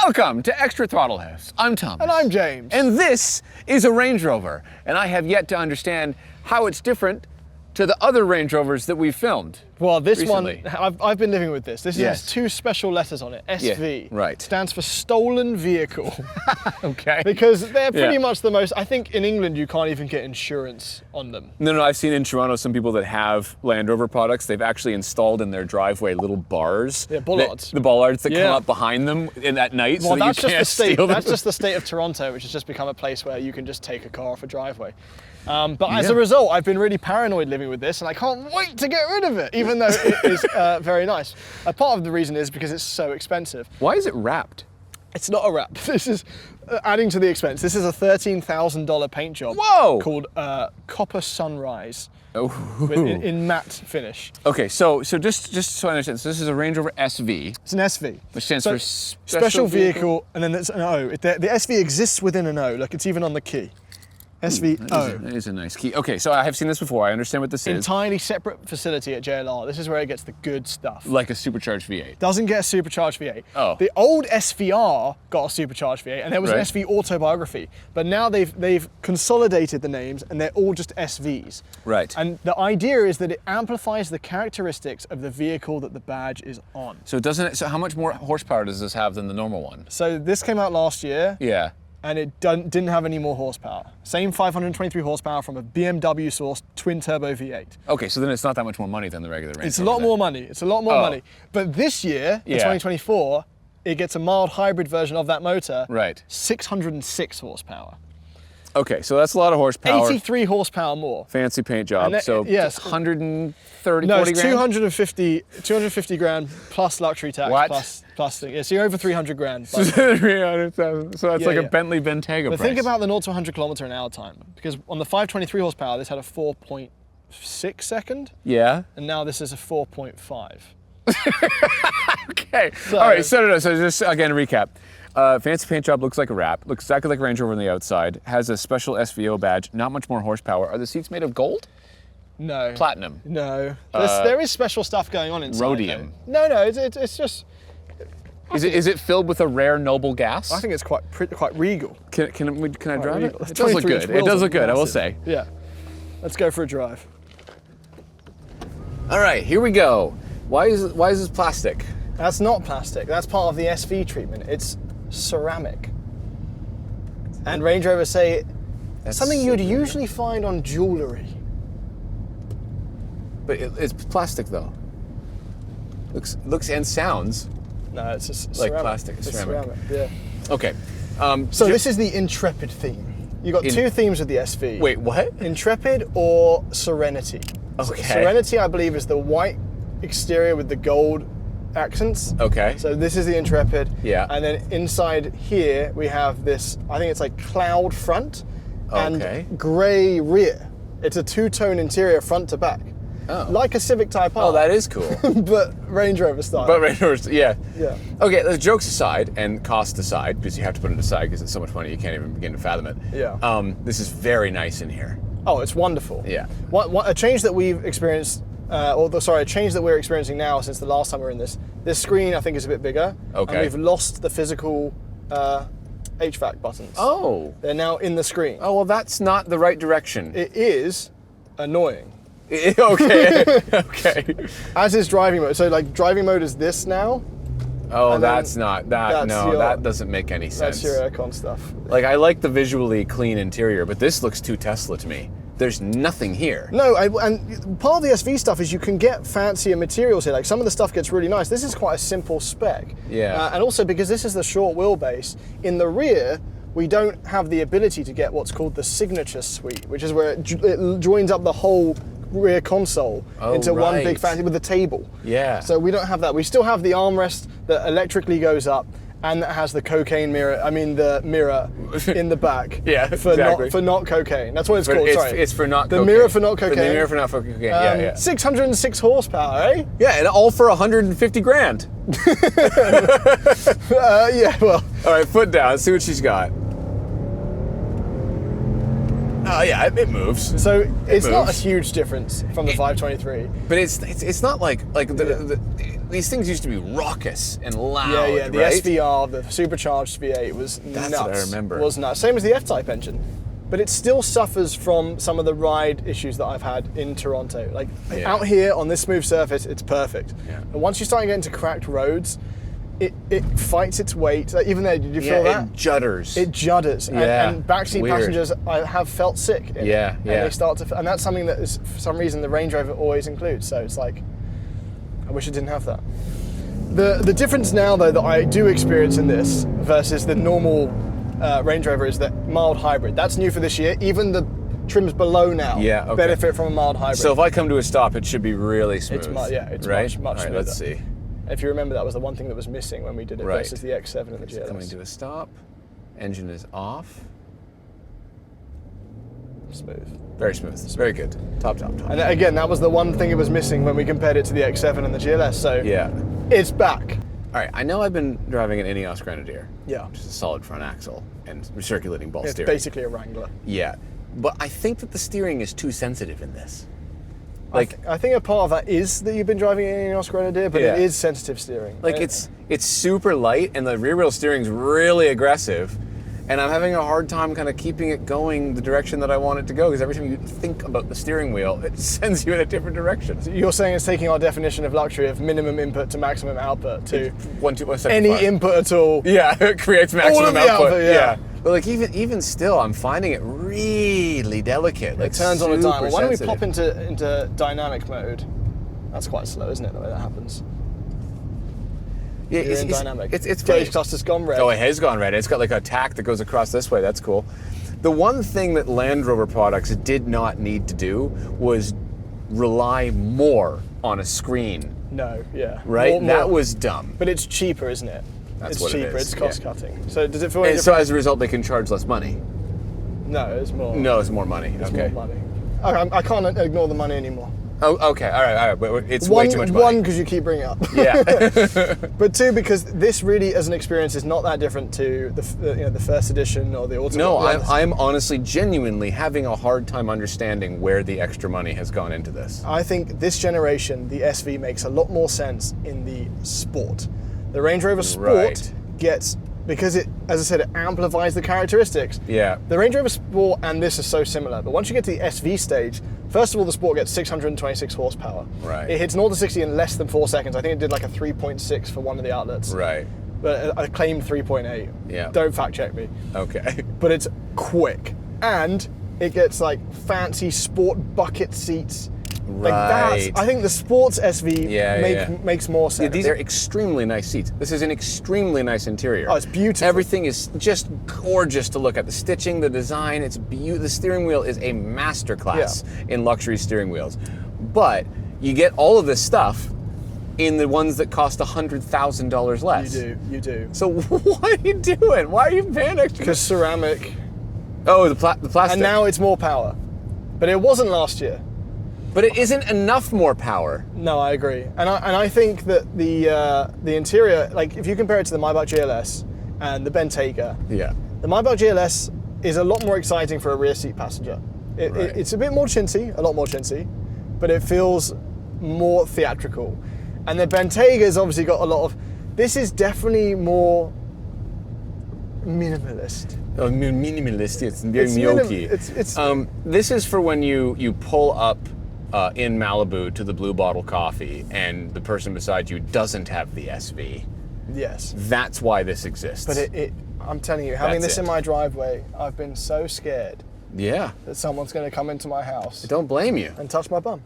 Welcome to Extra Throttle House. I'm Thomas. And I'm James. And this is a Range Rover. And I have yet to understand how it's different to the other Range Rovers that we've filmed. Well, this recently. one, I've been living with this. This Yes. has two special letters on it. SV. Yeah, right. Stands for stolen vehicle. Okay. Because they're pretty Yeah. much the most, I think in England you can't even get insurance on them. No, I've seen in Toronto some people that have Land Rover products, they've actually installed in their driveway little bars. Yeah, bollards. The bollards that Yeah. come up behind them at night Well, so that that's you just can't the state. steal them. That's just the state of Toronto, which has just become a place where you can just take a car off a driveway. But as Yeah. a result, I've been really paranoid living with this, and I can't wait to get rid of it, even though it is very nice. A part of the reason is because it's so expensive. Why is it wrapped? It's not a wrap. This is adding to the expense. This is a $13,000 paint job. Whoa! Called Copper Sunrise. Oh. In matte finish. Okay, so just so I understand, so this is a Range Rover SV, It's an SV. which stands So, for special vehicle, and then there's an O. The SV exists within an O, like it's even on the key. SVO. That is a nice key. Okay, so I have seen this before. I understand what this is. Entirely separate facility at JLR. This is where it gets the good stuff. Like a supercharged V8. Doesn't get a supercharged V8. Oh. The old SVR got a supercharged V8, and there was an Right. SV autobiography. But now they've consolidated the names, and they're all just SVs. Right. And the idea is that it amplifies the characteristics of the vehicle that the badge is on. So so how much more horsepower does this have than the normal one? So this came out last year, Yeah. and it didn't have any more horsepower. Same 523 horsepower from a BMW sourced twin turbo V8. Okay, so then it's not that much more money than the regular Range It's a Rover lot then. more money. It's a lot more Oh. money. But this year, in Yeah. 2024, it gets a mild hybrid version of that motor. Right. 606 horsepower. Okay, so that's a lot of horsepower. 83 horsepower more. Fancy paint job. And that- So yes. 130, No, 40 it's grand? 250 grand plus luxury tax What? plus thing. Yeah, so you're over 300 grand. But 300,000. So that's Yeah, like a yeah. Bentley Bentayga price. think about the 0 to 100 kilometer an hour time. Because on the 523 horsepower, this had a 4.6 second, Yeah. and now this is a 4.5. Okay. So- All right. So just again recap. Fancy paint job, looks like a wrap. Looks exactly like a Range Rover on the outside. Has a special SVO badge. Not much more horsepower. Are the seats made of gold? No. Platinum. No. There is special stuff going on inside. Rhodium. though. No, it's just. Is it filled with a rare noble gas? I think it's quite regal. Can I drive it? regal. It does look 23 good. inch It wheels does are look good. I will massive. say. Yeah. Let's go for a drive. All right, here we go. Why is this plastic? That's not plastic. That's part of the SV treatment. It's ceramic. And Range Rover say That's something you'd so- usually find on jewellery. But it's plastic though. Looks and sounds No, it's just like ceramic. plastic. It's Ceramic. Yeah. Okay. So this is the Intrepid theme. You got two themes with the SV. Wait, what? Intrepid or Serenity. Okay. Serenity, I believe, is the white exterior with the gold accents. Okay. So this is the Intrepid. Yeah. And then inside here we have this, I think it's like cloud front Okay. and grey rear. It's a two-tone interior front to back. Oh. Like a Civic Type R. Oh, that is cool. but Range Rover style. But Range Rovers, yeah. Yeah. Okay, let's jokes aside and cost aside, because you have to put it aside because it's so much money you can't even begin to fathom it. Yeah. This is very nice in here. Oh, it's wonderful. Yeah. A change that we've experienced, a change that we're experiencing now since the last time we were in this. This screen, I think, is a bit bigger. Okay. And we've lost the physical HVAC buttons. Oh. They're now in the screen. Oh, well, that's not the right direction. It is annoying. Okay. Okay. As is driving mode. So, like, driving mode is this now. Oh, And then that's not that. that's No, your- that doesn't make any sense. That's your aircon stuff. Like, I like the visually clean interior, but this looks too Tesla to me. There's nothing here. No, and part of the SV stuff is you can get fancier materials here. Like some of the stuff gets really nice. This is quite a simple spec. Yeah. And also because this is the short wheelbase, in the rear, we don't have the ability to get what's called the signature suite, which is where it joins up the whole rear console into one right. big fancy with a table. Yeah. So we don't have that. We still have the armrest that electrically goes up and that has the the mirror in the back. Yeah, for exactly. not cocaine. That's what it's called. Sorry. It's for not the cocaine. mirror for not cocaine. The mirror for not cocaine. Yeah. 606 horsepower, eh? Yeah, and all for 150 grand. Yeah, well. All right, foot down. Let's see what she's got. Oh yeah, it moves. So it's not a moves. huge difference from the 523. But it's not like these things used to be raucous and loud. Yeah, the right? SVR, the supercharged V8 was That's nuts. what I remember. Was nuts. Same as the F-Type engine. But it still suffers from some of the ride issues that I've had in Toronto. Like out here on this smooth surface, it's perfect. Yeah. But once you start getting into cracked roads, it fights its weight. Like, even there, did you feel that? It judders. It judders. Yeah, And backseat weird. passengers I have felt sick. In Yeah, it. yeah. And they start to, and that's something that is, for some reason, the Range Rover always includes. So it's like, I wish it didn't have that. The difference now, though, that I do experience in this versus the normal Range Rover is that mild hybrid. That's new for this year. Even the trims below now benefit from a mild hybrid. So if I come to a stop, it should be really smooth. It's it's right? much All right, smoother. let's see. If you remember, that was the one thing that was missing when we did it Right. versus the X7 and the GLS. Coming to a stop. Engine is off. Smooth. Very smooth. Very good. Top. And again, that was the one thing it was missing when we compared it to the X7 and the GLS. So Yeah. it's back. All right, I know I've been driving an Ineos Grenadier. Yeah. Which is a solid front axle and circulating ball It's steering. basically a Wrangler. Yeah. But I think that the steering is too sensitive in this. I think a part of that is that you've been driving an Ineos Grenadier, but Yeah. it is sensitive steering. Like it's super light and the rear wheel steering's really aggressive, and I'm having a hard time kind of keeping it going the direction that I want it to go, because every time you think about the steering wheel, it sends you in a different direction. You're saying it's taking our definition of luxury of minimum input to maximum output to 1, 2, 1, 7, any 5. input at all. Yeah, it creates All maximum of the output. output, yeah. But like even still, I'm finding it really delicate. Like It turns on a super dime. Why don't we sensitive. pop into dynamic mode? That's quite slow, isn't it, the way that happens? Yeah, You're in dynamic. It's Gauge great. cluster's gone red. Oh, it has gone red. It's got like a tack that goes across this way. That's cool. The one thing that Land Rover products did not need to do was rely more on a screen. No, yeah. Right? More. That was dumb. But it's cheaper, isn't it? That's it's what it cheaper. is, It's cost yeah. cutting. So does it feel any And so different? as a result, they can charge less money. No, it's more. No, it's more money. It's okay. more money. I can't ignore the money anymore. Oh, okay. All right. But it's way too much money. One, because you keep bringing it up. Yeah. But two, because this really, as an experience, is not that different to the first edition or the Auto. No, I'm honestly, genuinely having a hard time understanding where the extra money has gone into this. I think this generation, the SV makes a lot more sense in the Sport. The Range Rover Sport Right. gets, because it, as I said, it amplifies the characteristics. Yeah. The Range Rover Sport and this are so similar, but once you get to the SV stage, first of all, the Sport gets 626 horsepower. Right. It hits 0 to 60 in less than 4 seconds. I think it did like a 3.6 for one of the outlets. Right. But I claimed 3.8. Yeah. Don't fact check me. Okay. But it's quick. And it gets like fancy sport bucket seats. Like Right. I think the Sports SV makes more sense. Yeah, these are extremely nice seats. This is an extremely nice interior. Oh, it's beautiful. Everything is just gorgeous to look at. The stitching, the design, it's beautiful. The steering wheel is a masterclass in luxury steering wheels. But you get all of this stuff in the ones that cost $100,000 less. You do. So what are you doing? Why are you paying extra? Because ceramic. Oh, the plastic. And now it's more power. But it wasn't last year. But it isn't enough more power. No, I agree, and I think that the interior, like if you compare it to the Maybach GLS and the Bentayga, Yeah. the Maybach GLS is a lot more exciting for a rear seat passenger. It's a bit more chintzy, a lot more chintzy, but it feels more theatrical. And the Bentayga's obviously got a lot of. This is definitely more minimalist. Oh, minimalist. It's very It's milky. it's This is for when you pull up in Malibu to the Blue Bottle Coffee and the person beside you doesn't have the SV. yes. That's why this exists. But I'm telling you, having That's this in it. my driveway, I've been so scared Yeah. that someone's going to come into my house Don't blame you. and touch my bum.